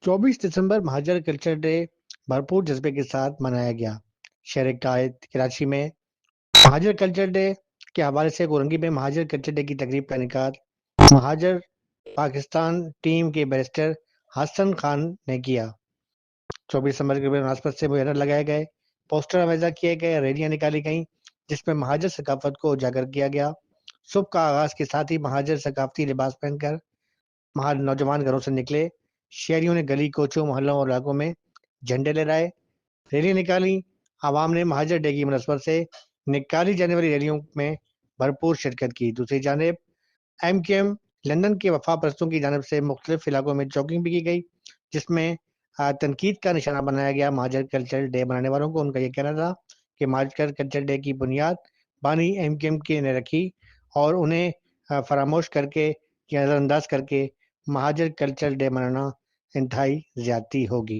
24 दिसंबर महाजर culture day भरपूर जज्बे के साथ मनाया गया। शहर कायद कराची में महाजर कल्चर डे के हवाले से कोरंगी में महाजर कल्चर डे की तकरीब का इनेकाद महाजर पाकिस्तान टीम के बैरिस्टर हसन खान ने किया। 24 दिसंबर के मुनासबत से बैनर लगाए गए, पोस्टर आवेजा किए गए, रैलियां निकाली गईं जिसमें महाजर सकाफत को उजागर किया गया। सुबह का आगाज के साथ ही महाजर सकाफती लिबास पहनकर नौजवान घरों से निकले। शहरियों ने गली कोचों मोहल्लों और इलाकों में झंडे लहराए, रैली निकाली। आवाम ने महाजर डे की मुनासबत से निकाली जाने वाली रैलियों में भरपूर शिरकत की। दूसरी जानिब MQM लंदन के वफा परस्तों की जानिब से मुख्तलिफ इलाकों में चौकिंग भी की गई, जिसमें तनकीद का निशाना बनाया गया। महाजर कल्चर डे मनाने वालों को उनका यह कहना था कि महाजर कल्चर डे की बुनियाद बानी MQM की ने रखी और उन्हें फरामोश करके या नज़रअंदाज करके महाजर कल्चर डे मनाना इंतहाई ज्यादती होगी।